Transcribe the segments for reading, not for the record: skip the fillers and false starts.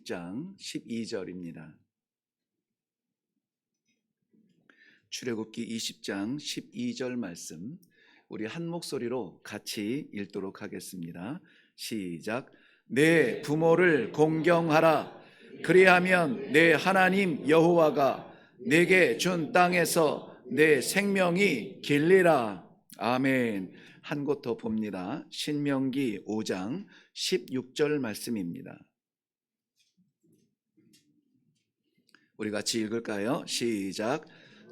20장 12절입니다. 출애굽기 20장 12절 말씀 우리 한 목소리로 같이 읽도록 하겠습니다. 시작. 내 부모를 공경하라. 그리하면 내 하나님 여호와가 내게 준 땅에서 내 생명이 길리라. 아멘. 한 곳 더 봅니다. 신명기 5장 16절 말씀입니다. 우리 같이 읽을까요? 시작.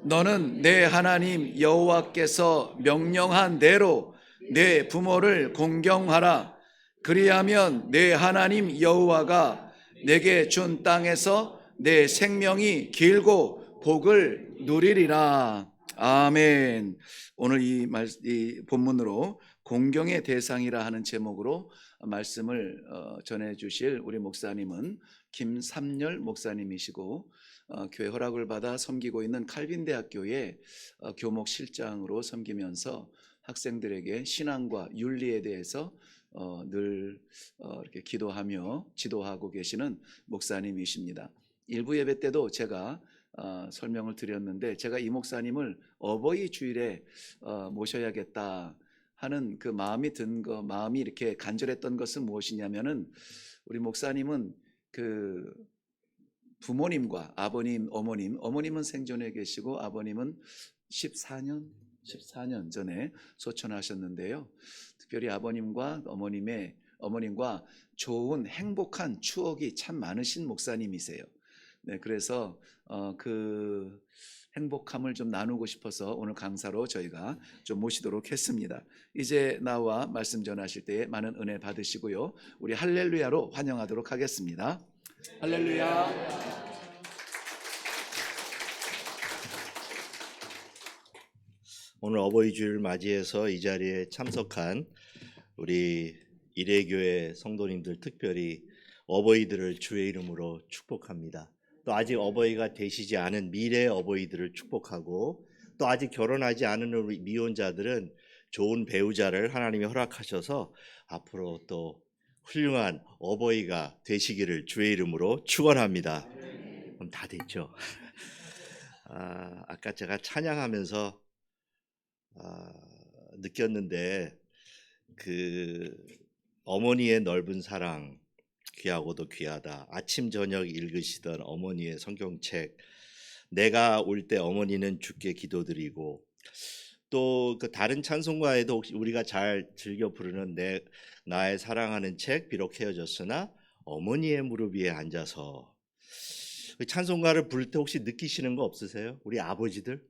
너는 내 하나님 여호와께서 명령한 대로 내 부모를 공경하라. 그리하면 내 하나님 여호와가 내게 준 땅에서 내 생명이 길고 복을 누리리라. 아멘. 오늘 이 본문으로 공경의 대상이라 하는 제목으로 말씀을 전해 주실 우리 목사님은 김삼열 목사님이시고 교회 허락을 받아 섬기고 있는 칼빈대학교의 교목 실장으로 섬기면서 학생들에게 신앙과 윤리에 대해서 늘 이렇게 기도하며 지도하고 계시는 목사님이십니다. 일부 예배 때도 제가 설명을 드렸는데 제가 이 목사님을 어버이 주일에 모셔야겠다 하는 그 마음이 이렇게 간절했던 것은 무엇이냐면은 우리 목사님은 그 부모님과 아버님, 어머님은 생존해 계시고 아버님은 14년 전에 소천하셨는데요. 특별히 아버님과 어머님과 좋은 행복한 추억이 참 많으신 목사님이세요. 네, 그래서 그 행복함을 좀 나누고 싶어서 오늘 강사로 저희가 좀 모시도록 했습니다. 이제 나와 말씀 전하실 때에 많은 은혜 받으시고요. 우리 할렐루야로 환영하도록 하겠습니다. 할렐루야. 오늘 어버이 주일을 맞이해서 이 자리에 참석한 우리 이레교회 성도님들 특별히 어버이들을 주의 이름으로 축복합니다. 또 아직 어버이가 되시지 않은 미래의 어버이들을 축복하고 또 아직 결혼하지 않은 우리 미혼자들은 좋은 배우자를 하나님이 허락하셔서 앞으로 또 훌륭한 어버이가 되시기를 주의 이름으로 축원합니다. 그럼 다 됐죠? 아까 제가 찬양하면서 느꼈는데 그 어머니의 넓은 사랑 귀하고도 귀하다. 아침 저녁 읽으시던 어머니의 성경책 내가 올 때 어머니는 주께 기도드리고 또 그 다른 찬송가에도 혹시 우리가 잘 즐겨 부르는 나의 사랑하는 책 비록 헤어졌으나 어머니의 무릎 위에 앉아서 그 찬송가를 부를 때 혹시 느끼시는 거 없으세요? 우리 아버지들?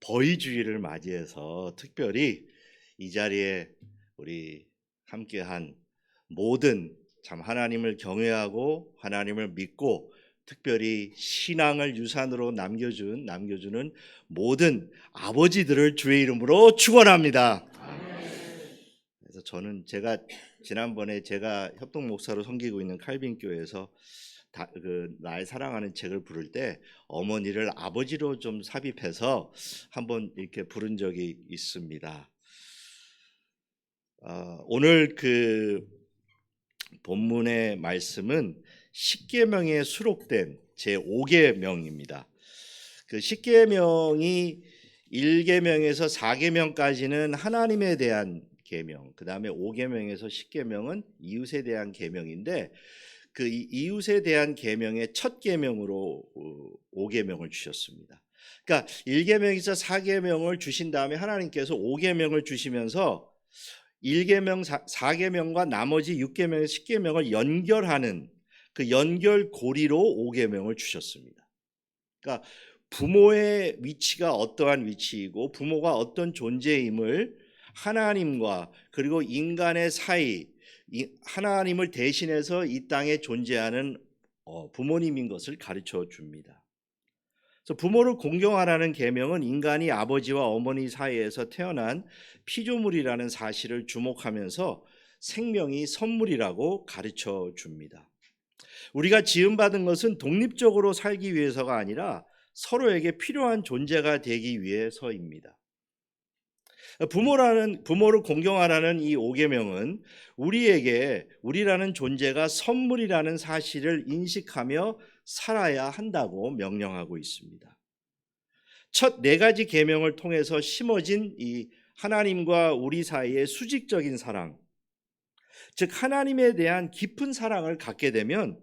버이주의를 맞이해서 특별히 이 자리에 우리 함께한 모든 참 하나님을 경외하고 하나님을 믿고 특별히 신앙을 유산으로 남겨주는 모든 아버지들을 주의 이름으로 축원합니다. 그래서 저는 지난번에 제가 협동 목사로 섬기고 있는 칼빈 교회에서 나의 사랑하는 책을 부를 때 어머니를 아버지로 좀 삽입해서 한번 이렇게 부른 적이 있습니다. 오늘 그 본문의 말씀은 십계명에 수록된 제5계명입니다. 그 십계명이 1계명에서 4계명까지는 하나님에 대한 계명, 그 다음에 5계명에서 10계명은 이웃에 대한 계명인데 그 이웃에 대한 계명의 첫 계명으로 5계명을 주셨습니다. 그러니까 1계명에서 4계명을 주신 다음에 하나님께서 5계명을 주시면서 1계명, 4계명과 나머지 6계명, 10계명을 연결하는 그 연결고리로 5계명을 주셨습니다. 그러니까 부모의 위치가 어떠한 위치이고 부모가 어떤 존재임을 하나님과 그리고 인간의 사이 하나님을 대신해서 이 땅에 존재하는 부모님인 것을 가르쳐 줍니다. 그래서 부모를 공경하라는 계명은 인간이 아버지와 어머니 사이에서 태어난 피조물이라는 사실을 주목하면서 생명이 선물이라고 가르쳐 줍니다. 우리가 지음받은 것은 독립적으로 살기 위해서가 아니라 서로에게 필요한 존재가 되기 위해서입니다. 부모를 공경하라는 이 5계명은 우리에게 우리라는 존재가 선물이라는 사실을 인식하며 살아야 한다고 명령하고 있습니다. 첫 4가지 계명을 통해서 심어진 이 하나님과 우리 사이의 수직적인 사랑, 즉 하나님에 대한 깊은 사랑을 갖게 되면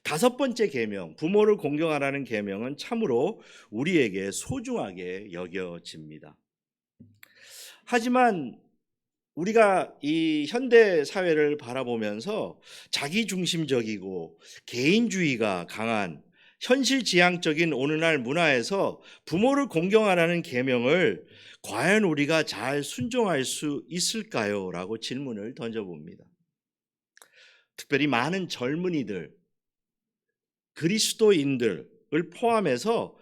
5번째 계명, 부모를 공경하라는 계명은 참으로 우리에게 소중하게 여겨집니다. 하지만 우리가 이 현대 사회를 바라보면서 자기중심적이고 개인주의가 강한 현실지향적인 오늘날 문화에서 부모를 공경하라는 계명을 과연 우리가 잘 순종할 수 있을까요? 라고 질문을 던져봅니다. 특별히 많은 젊은이들, 그리스도인들을 포함해서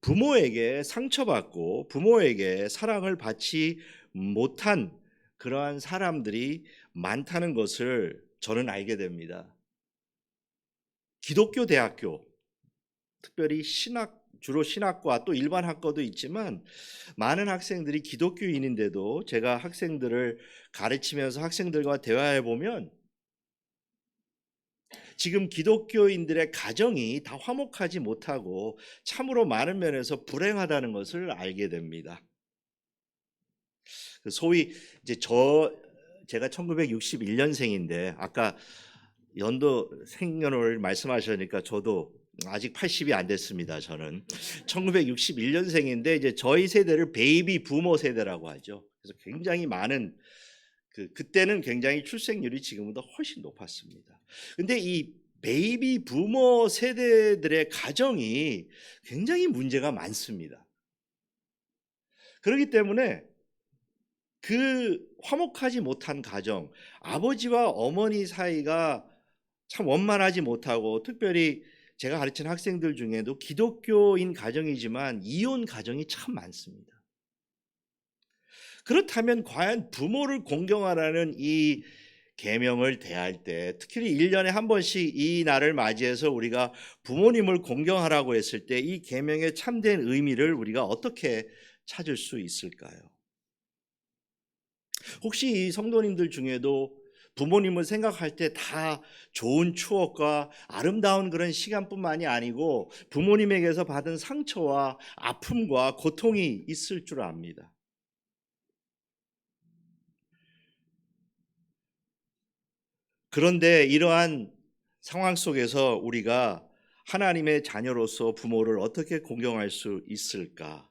부모에게 상처받고 부모에게 사랑을 받지 못한 그러한 사람들이 많다는 것을 저는 알게 됩니다. 기독교 대학교, 특별히 주로 신학과 또 일반 학과도 있지만 많은 학생들이 기독교인인데도 제가 학생들을 가르치면서 학생들과 대화해 보면 지금 기독교인들의 가정이 다 화목하지 못하고 참으로 많은 면에서 불행하다는 것을 알게 됩니다. 소위 이제 제가 1961년생인데 아까 연도 생년을 말씀하시니까 저도 아직 80이 안 됐습니다. 저는 1961년생인데 이제 저희 세대를 베이비 부모 세대라고 하죠. 그래서 굉장히 많은 그때는 굉장히 출생률이 지금보다 훨씬 높았습니다. 근데 이 베이비 부모 세대들의 가정이 굉장히 문제가 많습니다. 그렇기 때문에 그 화목하지 못한 가정, 아버지와 어머니 사이가 참 원만하지 못하고 특별히 제가 가르친 학생들 중에도 기독교인 가정이지만 이혼 가정이 참 많습니다. 그렇다면 과연 부모를 공경하라는 이 계명을 대할 때 특히 1년에 한 번씩 이 날을 맞이해서 우리가 부모님을 공경하라고 했을 때 이 계명의 참된 의미를 우리가 어떻게 찾을 수 있을까요? 혹시 이 성도님들 중에도 부모님을 생각할 때 다 좋은 추억과 아름다운 그런 시간뿐만이 아니고 부모님에게서 받은 상처와 아픔과 고통이 있을 줄 압니다. 그런데 이러한 상황 속에서 우리가 하나님의 자녀로서 부모를 어떻게 공경할 수 있을까?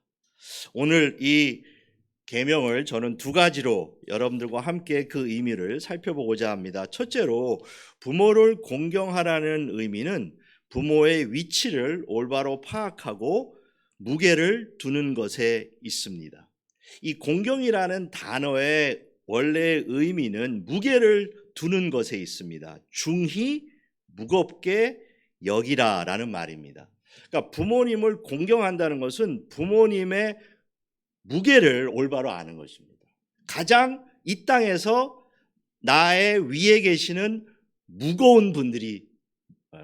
오늘 이 계명을 저는 2가지로 여러분들과 함께 그 의미를 살펴보고자 합니다. 첫째로 부모를 공경하라는 의미는 부모의 위치를 올바로 파악하고 무게를 두는 것에 있습니다. 이 공경이라는 단어의 원래 의미는 무게를 두는 것에 있습니다. 중히 무겁게 여기라라는 말입니다. 그러니까 부모님을 공경한다는 것은 부모님의 무게를 올바로 아는 것입니다. 가장 이 땅에서 나의 위에 계시는 무거운 분들이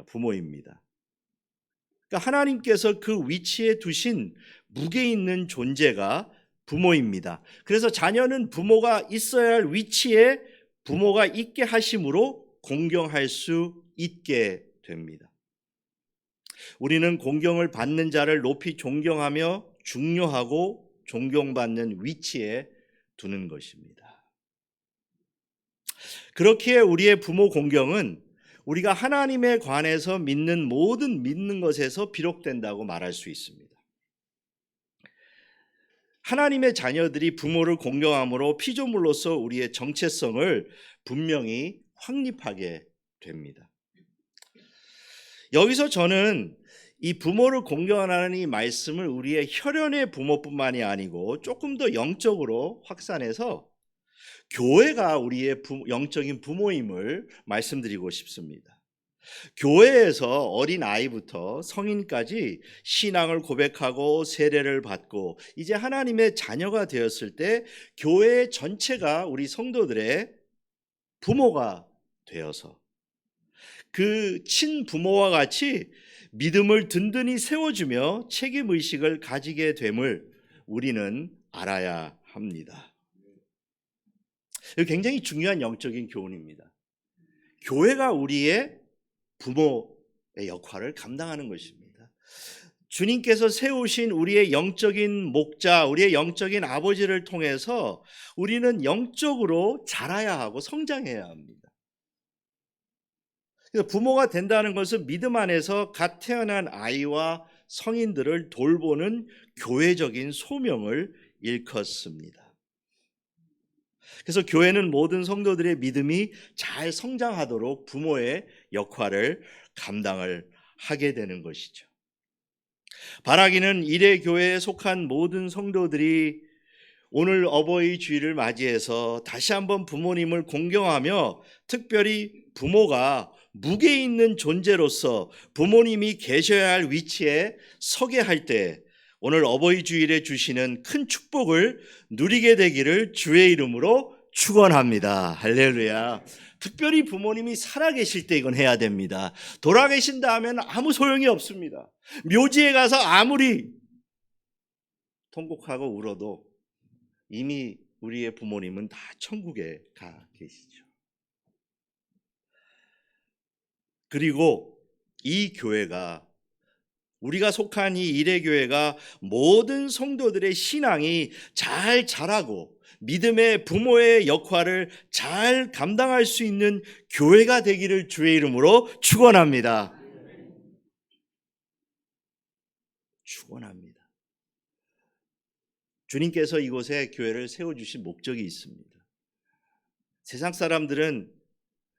부모입니다. 그러니까 하나님께서 그 위치에 두신 무게 있는 존재가 부모입니다. 그래서 자녀는 부모가 있어야 할 위치에 부모가 있게 하심으로 공경할 수 있게 됩니다. 우리는 공경을 받는 자를 높이 존경하며 중요하고 존경받는 위치에 두는 것입니다. 그렇기에 우리의 부모 공경은 우리가 하나님에 관해서 믿는 모든 믿는 것에서 비롯된다고 말할 수 있습니다. 하나님의 자녀들이 부모를 공경함으로 피조물로서 우리의 정체성을 분명히 확립하게 됩니다. 여기서 저는 이 부모를 공경하라는 이 말씀을 우리의 혈연의 부모뿐만이 아니고 조금 더 영적으로 확산해서 교회가 우리의 영적인 부모임을 말씀드리고 싶습니다. 교회에서 어린 아이부터 성인까지 신앙을 고백하고 세례를 받고 이제 하나님의 자녀가 되었을 때 교회 전체가 우리 성도들의 부모가 되어서 그 친부모와 같이 믿음을 든든히 세워주며 책임의식을 가지게 됨을 우리는 알아야 합니다. 이거 굉장히 중요한 영적인 교훈입니다. 교회가 우리의 부모의 역할을 감당하는 것입니다. 주님께서 세우신 우리의 영적인 목자, 우리의 영적인 아버지를 통해서 우리는 영적으로 자라야 하고 성장해야 합니다. 그래서 부모가 된다는 것은 믿음 안에서 갓 태어난 아이와 성인들을 돌보는 교회적인 소명을 일컫습니다. 그래서 교회는 모든 성도들의 믿음이 잘 성장하도록 부모의 역할을 감당을 하게 되는 것이죠. 바라기는 일회 교회에 속한 모든 성도들이 오늘 어버이 주일을 맞이해서 다시 한번 부모님을 공경하며 특별히 부모가 무게 있는 존재로서 부모님이 계셔야 할 위치에 서게 할 때 오늘 어버이 주일에 주시는 큰 축복을 누리게 되기를 주의 이름으로 축원합니다. 할렐루야. 특별히 부모님이 살아계실 때 이건 해야 됩니다. 돌아계신다 하면 아무 소용이 없습니다. 묘지에 가서 아무리 통곡하고 울어도 이미 우리의 부모님은 다 천국에 가 계시죠. 그리고 이 교회가, 우리가 속한 이 일회교회가 모든 성도들의 신앙이 잘 자라고 믿음의 부모의 역할을 잘 감당할 수 있는 교회가 되기를 주의 이름으로 축원합니다. 축원합니다. 주님께서 이곳에 교회를 세워주신 목적이 있습니다. 세상 사람들은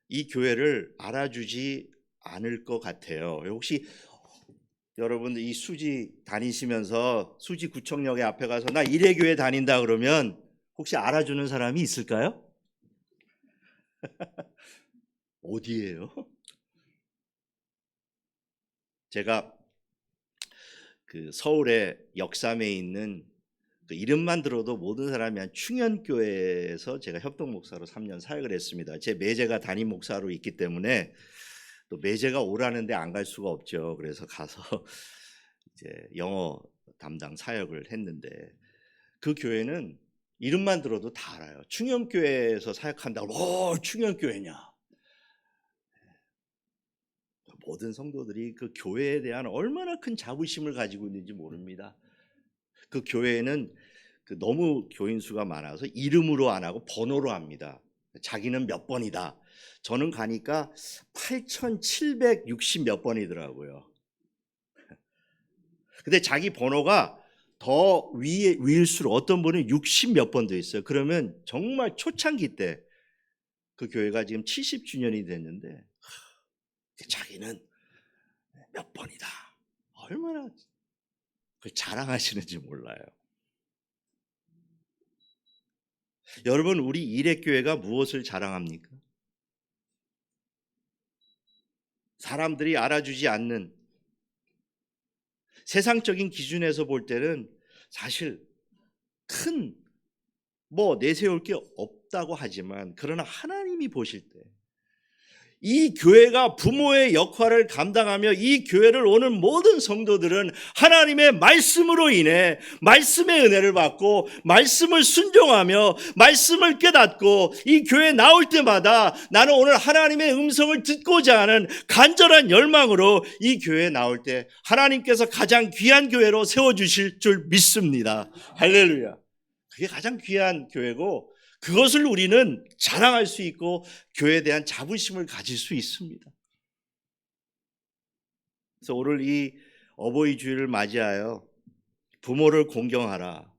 이 교회를 알아주지 않을 것 같아요. 혹시 여러분들 이 수지 다니시면서 수지 구청역에 앞에 가서 나 일회교회 다닌다 그러면 혹시 알아주는 사람이 있을까요? 어디예요? 제가 그 서울의 역삼에 있는 그 이름만 들어도 모든 사람이 한 충현교회에서 제가 협동 목사로 3년 사역을 했습니다. 제 매제가 담임 목사로 있기 때문에 또 매제가 오라는데 안 갈 수가 없죠. 그래서 가서 이제 영어 담당 사역을 했는데 그 교회는 이름만 들어도 다 알아요. 충현교회에서 사역한다고 충현교회냐. 모든 성도들이 그 교회에 대한 얼마나 큰 자부심을 가지고 있는지 모릅니다. 그 교회에는 너무 교인 수가 많아서 이름으로 안 하고 번호로 합니다. 자기는 몇 번이다. 저는 가니까 8,760 몇 번이더라고요. 근데 자기 번호가 더 위일수록 어떤 분은 60 몇 번도 있어요. 그러면 정말 초창기 때 그 교회가 지금 70주년이 됐는데 자기는 몇 번이다. 얼마나 그걸 자랑하시는지 몰라요. 여러분, 우리 일회교회가 무엇을 자랑합니까? 사람들이 알아주지 않는, 세상적인 기준에서 볼 때는 사실 큰 내세울 게 없다고 하지만, 그러나 하나님이 보실 때 이 교회가 부모의 역할을 감당하며 이 교회를 오는 모든 성도들은 하나님의 말씀으로 인해 말씀의 은혜를 받고 말씀을 순종하며 말씀을 깨닫고 이 교회에 나올 때마다 나는 오늘 하나님의 음성을 듣고자 하는 간절한 열망으로 이 교회에 나올 때 하나님께서 가장 귀한 교회로 세워주실 줄 믿습니다. 할렐루야. 그게 가장 귀한 교회고 그것을 우리는 자랑할 수 있고 교회에 대한 자부심을 가질 수 있습니다. 그래서 오늘 이 어버이 주일을 맞이하여 부모를 공경하라.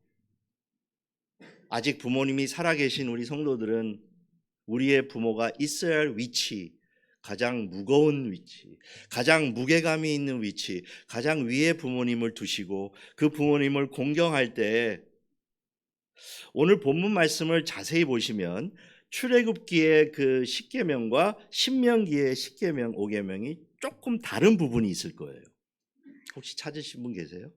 아직 부모님이 살아계신 우리 성도들은 우리의 부모가 있어야 할 위치, 가장 무거운 위치, 가장 무게감이 있는 위치, 가장 위에 부모님을 두시고 그 부모님을 공경할 때 오늘 본문 말씀을 자세히 보시면 출애굽기의 그 10계명과 신명기의 10계명, 5계명이 조금 다른 부분이 있을 거예요. 혹시 찾으신 분 계세요?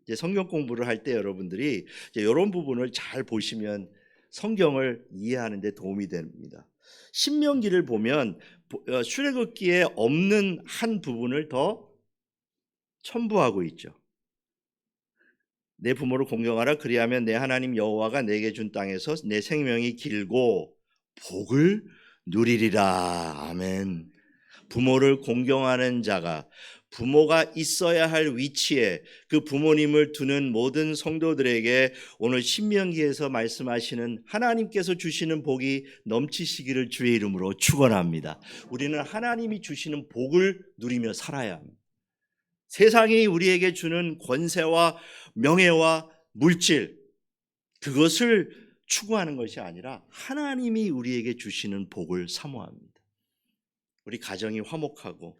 이제 성경 공부를 할 때 여러분들이 이제 이런 부분을 잘 보시면 성경을 이해하는 데 도움이 됩니다. 신명기를 보면 출애굽기에 없는 한 부분을 더 첨부하고 있죠. 내 부모를 공경하라. 그리하면 내 하나님 여호와가 내게 준 땅에서 내 생명이 길고 복을 누리리라. 아멘. 부모를 공경하는 자가, 부모가 있어야 할 위치에 그 부모님을 두는 모든 성도들에게 오늘 신명기에서 말씀하시는 하나님께서 주시는 복이 넘치시기를 주의 이름으로 축원합니다. 우리는 하나님이 주시는 복을 누리며 살아야 합니다. 세상이 우리에게 주는 권세와 명예와 물질, 그것을 추구하는 것이 아니라 하나님이 우리에게 주시는 복을 사모합니다. 우리 가정이 화목하고,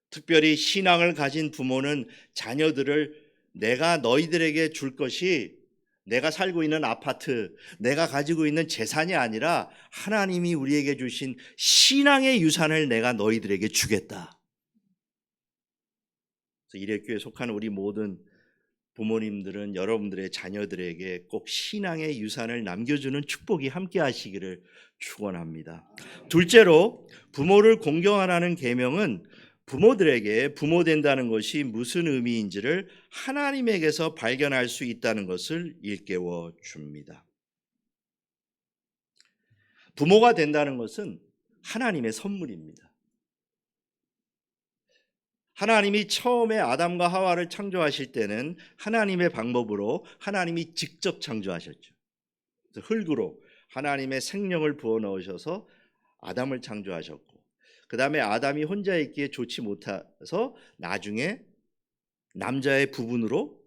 특별히 신앙을 가진 부모는 자녀들을 내가 너희들에게 줄 것이 내가 살고 있는 아파트, 내가 가지고 있는 재산이 아니라 하나님이 우리에게 주신 신앙의 유산을 내가 너희들에게 주겠다. 그래서 이레교회에 속한 우리 모든 부모님들은 여러분들의 자녀들에게 꼭 신앙의 유산을 남겨주는 축복이 함께 하시기를 축원합니다. 둘째로, 부모를 공경하라는 계명은 부모들에게 부모 된다는 것이 무슨 의미인지를 하나님에게서 발견할 수 있다는 것을 일깨워 줍니다. 부모가 된다는 것은 하나님의 선물입니다. 하나님이 처음에 아담과 하와를 창조하실 때는 하나님의 방법으로 하나님이 직접 창조하셨죠. 흙으로 하나님의 생명을 부어 넣으셔서 아담을 창조하셨고, 그 다음에 아담이 혼자 있기에 좋지 못해서 나중에 남자의 부분으로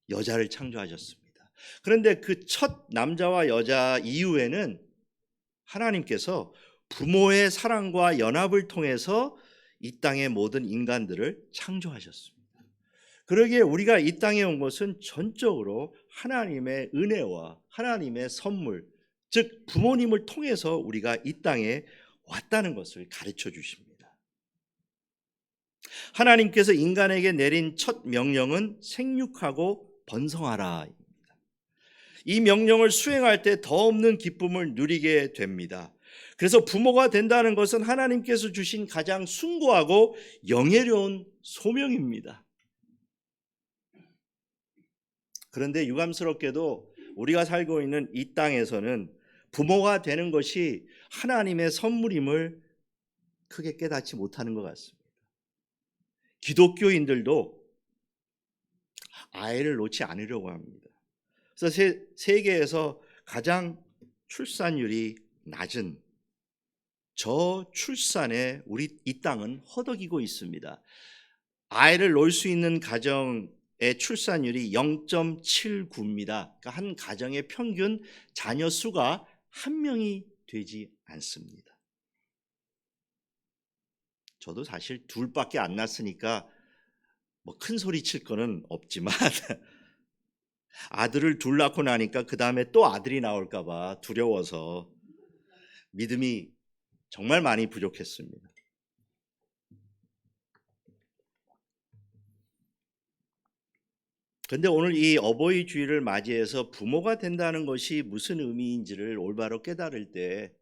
여자를 창조하셨습니다. 그런데 그 첫 남자와 여자 이후에는 하나님께서 부모의 사랑과 연합을 통해서 이 땅의 모든 인간들을 창조하셨습니다. 그러기에 우리가 이 땅에 온 것은 전적으로 하나님의 은혜와 하나님의 선물, 즉 부모님을 통해서 우리가 이 땅에 왔다는 것을 가르쳐 주십니다. 하나님께서 인간에게 내린 첫 명령은 생육하고 번성하라입니다. 이 명령을 수행할 때 더 없는 기쁨을 누리게 됩니다. 그래서 부모가 된다는 것은 하나님께서 주신 가장 숭고하고 영예로운 소명입니다. 그런데 유감스럽게도 우리가 살고 있는 이 땅에서는 부모가 되는 것이 하나님의 선물임을 크게 깨닫지 못하는 것 같습니다. 기독교인들도 아이를 놓지 않으려고 합니다. 그래서 세계에서 가장 출산율이 낮은 저출산에 우리 이 땅은 허덕이고 있습니다. 아이를 놓을 수 있는 가정의 출산율이 0.79입니다. 그러니까 한 가정의 평균 자녀 수가 한 명이 되지 않습니다. 저도 사실 둘밖에 안 낳았으니까 뭐 큰 소리 칠 거는 없지만 아들을 둘 낳고 나니까 그 다음에 또 아들이 나올까 봐 두려워서 믿음이 정말 많이 부족했습니다. 그런데 오늘 이 어버이 주일을 맞이해서 부모가 된다는 것이 무슨 의미인지를 올바로 깨달을 때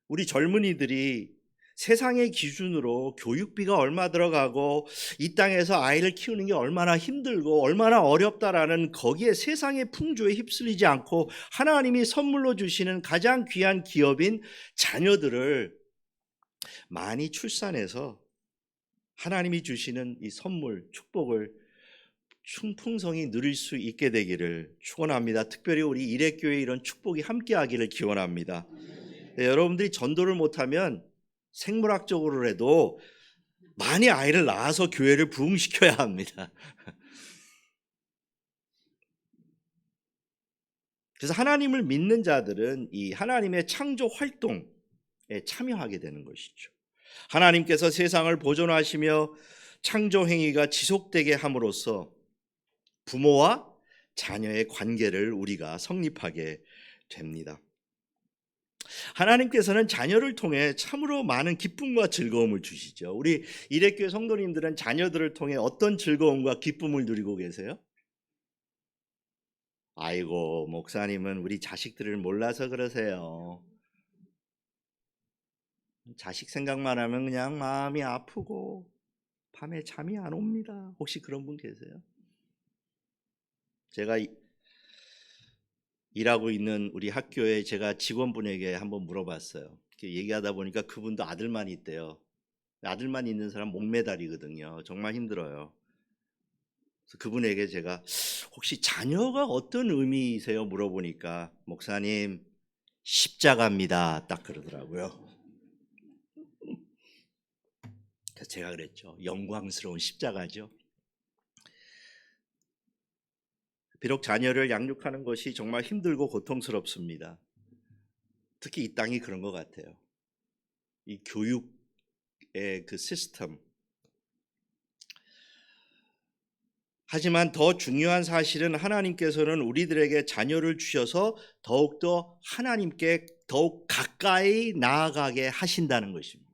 우리 젊은이들이 세상의 기준으로 교육비가 얼마 들어가고 이 땅에서 아이를 키우는 게 얼마나 힘들고 얼마나 어렵다라는 거기에 세상의 풍조에 휩쓸리지 않고 하나님이 선물로 주시는 가장 귀한 기업인 자녀들을 많이 출산해서 하나님이 주시는 이 선물, 축복을 충풍성이 누릴 수 있게 되기를 축원합니다. 특별히 우리 일회교회 이런 축복이 함께하기를 기원합니다. 네, 여러분들이 전도를 못하면 생물학적으로라도 많이 아이를 낳아서 교회를 부흥시켜야 합니다. 그래서 하나님을 믿는 자들은 이 하나님의 창조 활동에 참여하게 되는 것이죠. 하나님께서 세상을 보존하시며 창조 행위가 지속되게 함으로써 부모와 자녀의 관계를 우리가 성립하게 됩니다. 하나님께서는 자녀를 통해 참으로 많은 기쁨과 즐거움을 주시죠. 우리 일회교회 성도님들은 자녀들을 통해 어떤 즐거움과 기쁨을 누리고 계세요? 아이고, 목사님은 우리 자식들을 몰라서 그러세요. 자식 생각만 하면 그냥 마음이 아프고 밤에 잠이 안 옵니다. 혹시 그런 분 계세요? 제가 일하고 있는 우리 학교에 제가 직원분에게 한번 물어봤어요. 이렇게 얘기하다 보니까 그분도 아들만 있대요. 아들만 있는 사람 목매달이거든요. 정말 힘들어요. 그래서 그분에게 제가 혹시 자녀가 어떤 의미이세요? 물어보니까 목사님 십자가입니다. 딱 그러더라고요. 그래서 제가 그랬죠. 영광스러운 십자가죠. 비록 자녀를 양육하는 것이 정말 힘들고 고통스럽습니다. 특히 이 땅이 그런 것 같아요. 이 교육의 그 시스템. 하지만 더 중요한 사실은 하나님께서는 우리들에게 자녀를 주셔서 더욱더 하나님께 더욱 가까이 나아가게 하신다는 것입니다.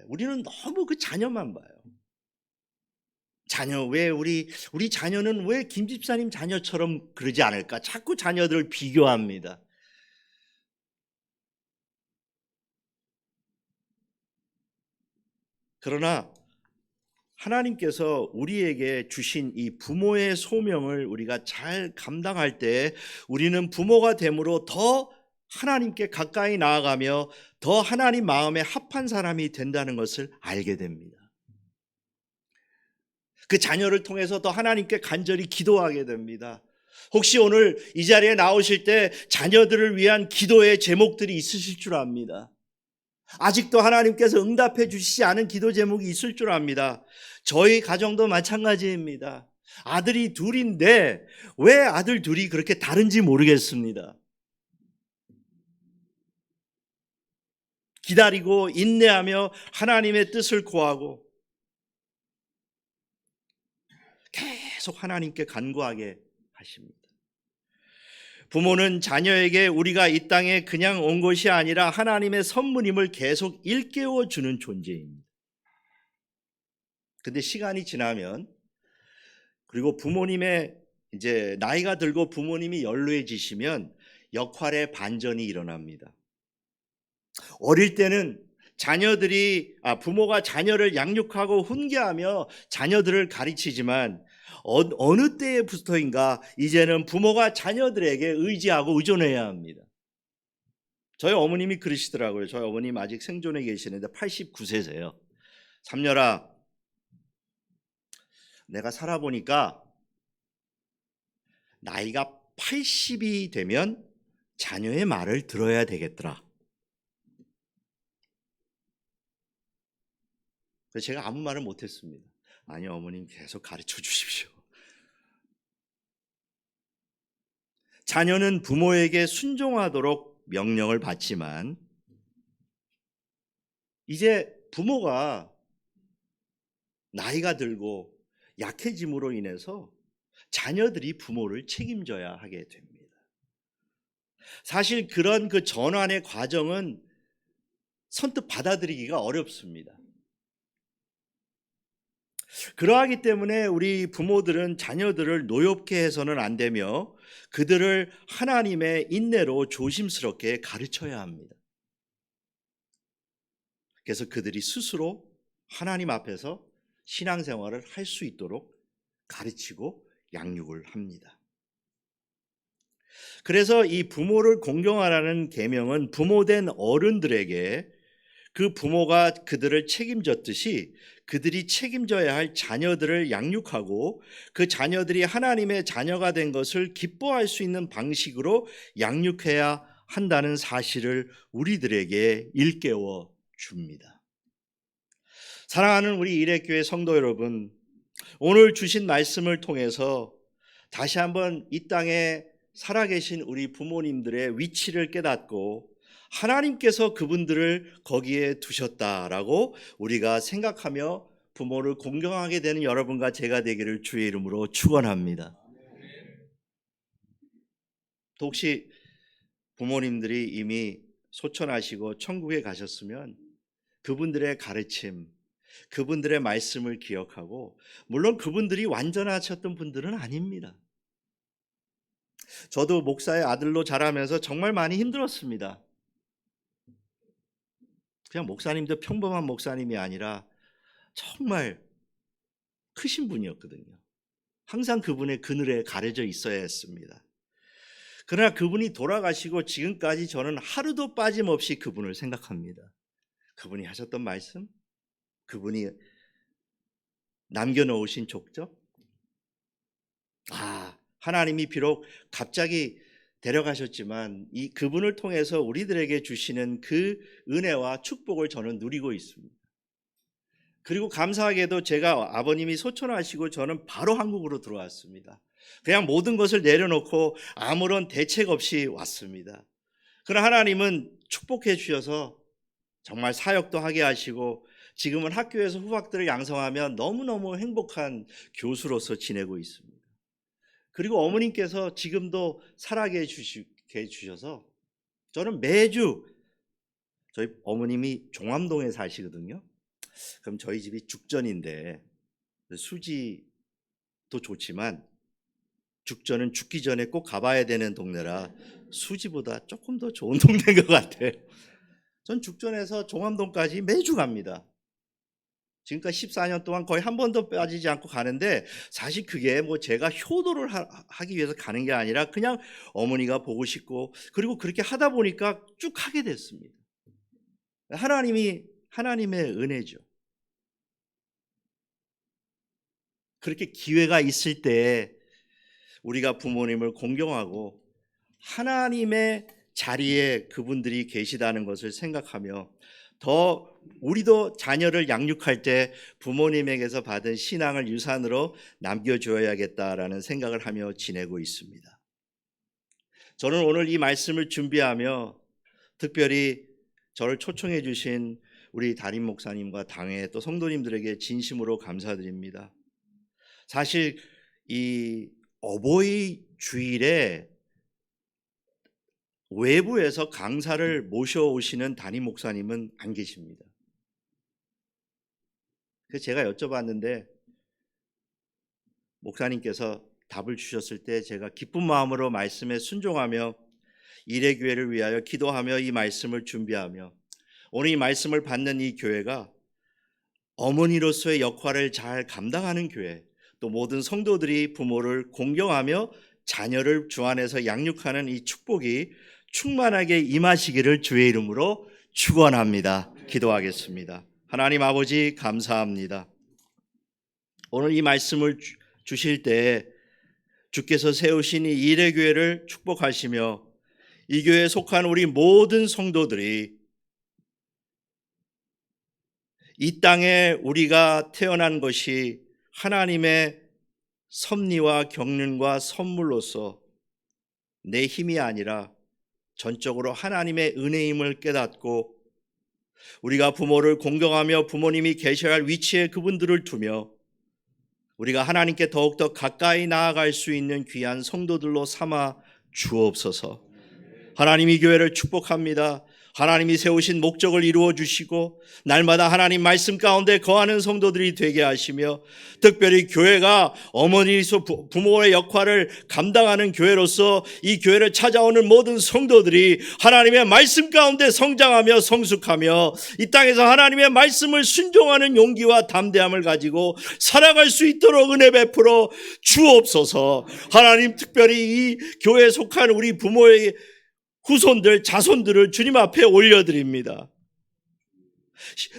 우리는 너무 그 자녀만 봐요. 자녀, 왜 우리 자녀는 왜 김 집사님 자녀처럼 그러지 않을까? 자꾸 자녀들을 비교합니다. 그러나 하나님께서 우리에게 주신 이 부모의 소명을 우리가 잘 감당할 때 우리는 부모가 됨으로 더 하나님께 가까이 나아가며 더 하나님 마음에 합한 사람이 된다는 것을 알게 됩니다. 그 자녀를 통해서 더 하나님께 간절히 기도하게 됩니다. 혹시 오늘 이 자리에 나오실 때 자녀들을 위한 기도의 제목들이 있으실 줄 압니다. 아직도 하나님께서 응답해 주시지 않은 기도 제목이 있을 줄 압니다. 저희 가정도 마찬가지입니다. 아들이 둘인데 왜 아들 둘이 그렇게 다른지 모르겠습니다. 기다리고 인내하며 하나님의 뜻을 구하고 계속 하나님께 간구하게 하십니다. 부모는 자녀에게 우리가 이 땅에 그냥 온 것이 아니라 하나님의 선물임을 계속 일깨워 주는 존재입니다. 근데 시간이 지나면 그리고 부모님의 이제 나이가 들고 부모님이 연로해지시면 역할의 반전이 일어납니다. 어릴 때는 부모가 자녀를 양육하고 훈계하며 자녀들을 가르치지만 어느 때부터인가 이제는 부모가 자녀들에게 의지하고 의존해야 합니다. 저희 어머님이 그러시더라고요. 저희 어머님 아직 생존해 계시는데 89세세요. 삼녀라, 내가 살아보니까 나이가 80이 되면 자녀의 말을 들어야 되겠더라. 그래서 제가 아무 말을 못했습니다. 아니, 어머님 계속 가르쳐 주십시오. 자녀는 부모에게 순종하도록 명령을 받지만 이제 부모가 나이가 들고 약해짐으로 인해서 자녀들이 부모를 책임져야 하게 됩니다. 사실 그런 그 전환의 과정은 선뜻 받아들이기가 어렵습니다. 그러하기 때문에 우리 부모들은 자녀들을 노엽게 해서는 안 되며 그들을 하나님의 인내로 조심스럽게 가르쳐야 합니다. 그래서 그들이 스스로 하나님 앞에서 신앙생활을 할 수 있도록 가르치고 양육을 합니다. 그래서 이 부모를 공경하라는 계명은 부모된 어른들에게 그 부모가 그들을 책임졌듯이 그들이 책임져야 할 자녀들을 양육하고 그 자녀들이 하나님의 자녀가 된 것을 기뻐할 수 있는 방식으로 양육해야 한다는 사실을 우리들에게 일깨워 줍니다. 사랑하는 우리 일회교회 성도 여러분, 오늘 주신 말씀을 통해서 다시 한번 이 땅에 살아계신 우리 부모님들의 위치를 깨닫고 하나님께서 그분들을 거기에 두셨다라고 우리가 생각하며 부모를 공경하게 되는 여러분과 제가 되기를 주의 이름으로 축원합니다. 또 혹시 부모님들이 이미 소천하시고 천국에 가셨으면 그분들의 가르침, 그분들의 말씀을 기억하고, 물론 그분들이 완전하셨던 분들은 아닙니다. 저도 목사의 아들로 자라면서 정말 많이 힘들었습니다. 그냥 목사님도 평범한 목사님이 아니라 정말 크신 분이었거든요. 항상 그분의 그늘에 가려져 있어야 했습니다. 그러나 그분이 돌아가시고 지금까지 저는 하루도 빠짐없이 그분을 생각합니다. 그분이 하셨던 말씀, 그분이 남겨놓으신 족적. 하나님이 비록 갑자기 데려가셨지만 이 그분을 통해서 우리들에게 주시는 그 은혜와 축복을 저는 누리고 있습니다. 그리고 감사하게도 제가 아버님이 소천하시고 저는 바로 한국으로 들어왔습니다. 그냥 모든 것을 내려놓고 아무런 대책 없이 왔습니다. 그러나 하나님은 축복해 주셔서 정말 사역도 하게 하시고 지금은 학교에서 후학들을 양성하며 너무너무 행복한 교수로서 지내고 있습니다. 그리고 어머님께서 지금도 살아계 주셔서 저는 매주, 저희 어머님이 종암동에 사시거든요. 그럼 저희 집이 죽전인데 수지도 좋지만 죽전은 죽기 전에 꼭 가봐야 되는 동네라 수지보다 조금 더 좋은 동네인 것 같아요. 전 죽전에서 종암동까지 매주 갑니다. 지금까지 14년 동안 거의 한 번도 빠지지 않고 가는데 사실 그게 뭐 제가 효도를 하기 위해서 가는 게 아니라 그냥 어머니가 보고 싶고 그리고 그렇게 하다 보니까 쭉 하게 됐습니다. 하나님의 은혜죠. 그렇게 기회가 있을 때 우리가 부모님을 공경하고 하나님의 자리에 그분들이 계시다는 것을 생각하며 더 우리도 자녀를 양육할 때 부모님에게서 받은 신앙을 유산으로 남겨줘야겠다라는 생각을 하며 지내고 있습니다. 저는 오늘 이 말씀을 준비하며 특별히 저를 초청해 주신 우리 담임 목사님과 당회 또 성도님들에게 진심으로 감사드립니다. 사실 이 어버이 주일에 외부에서 강사를 모셔오시는 담임 목사님은 안 계십니다. 그래서 제가 여쭤봤는데 목사님께서 답을 주셨을 때 제가 기쁜 마음으로 말씀에 순종하며 일회교회를 위하여 기도하며 이 말씀을 준비하며 오늘 이 말씀을 받는 이 교회가 어머니로서의 역할을 잘 감당하는 교회, 또 모든 성도들이 부모를 공경하며 자녀를 주 안에서 양육하는 이 축복이 충만하게 임하시기를 주의 이름으로 축원합니다. 기도하겠습니다. 하나님 아버지 감사합니다. 오늘 이 말씀을 주실 때 주께서 세우신 이 일회교회를 축복하시며 이 교회에 속한 우리 모든 성도들이 이 땅에 우리가 태어난 것이 하나님의 섭리와 경륜과 선물로서 내 힘이 아니라 전적으로 하나님의 은혜임을 깨닫고 우리가 부모를 공경하며 부모님이 계셔야 할 위치에 그분들을 두며 우리가 하나님께 더욱더 가까이 나아갈 수 있는 귀한 성도들로 삼아 주옵소서. 하나님 이 교회를 축복합니다. 하나님이 세우신 목적을 이루어 주시고 날마다 하나님 말씀 가운데 거하는 성도들이 되게 하시며 특별히 교회가 어머니로서 부모의 역할을 감당하는 교회로서 이 교회를 찾아오는 모든 성도들이 하나님의 말씀 가운데 성장하며 성숙하며 이 땅에서 하나님의 말씀을 순종하는 용기와 담대함을 가지고 살아갈 수 있도록 은혜 베풀어 주옵소서. 하나님 특별히 이 교회에 속한 우리 부모의 후손들, 자손들을 주님 앞에 올려드립니다.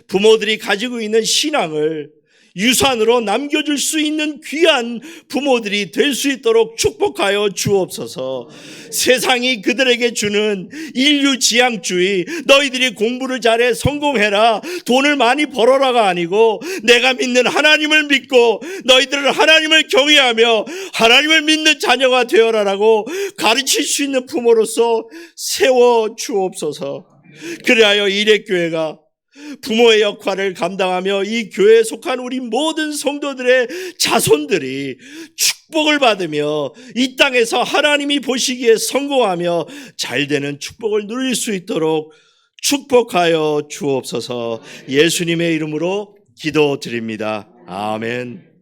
부모들이 가지고 있는 신앙을 유산으로 남겨줄 수 있는 귀한 부모들이 될 수 있도록 축복하여 주옵소서. 세상이 그들에게 주는 인류지향주의, 너희들이 공부를 잘해 성공해라, 돈을 많이 벌어라가 아니고 내가 믿는 하나님을 믿고 너희들은 하나님을 경외하며 하나님을 믿는 자녀가 되어라라고 가르칠 수 있는 부모로서 세워 주옵소서. 그리하여 일회교회가 부모의 역할을 감당하며 이 교회에 속한 우리 모든 성도들의 자손들이 축복을 받으며 이 땅에서 하나님이 보시기에 성공하며 잘되는 축복을 누릴 수 있도록 축복하여 주옵소서. 예수님의 이름으로 기도드립니다. 아멘.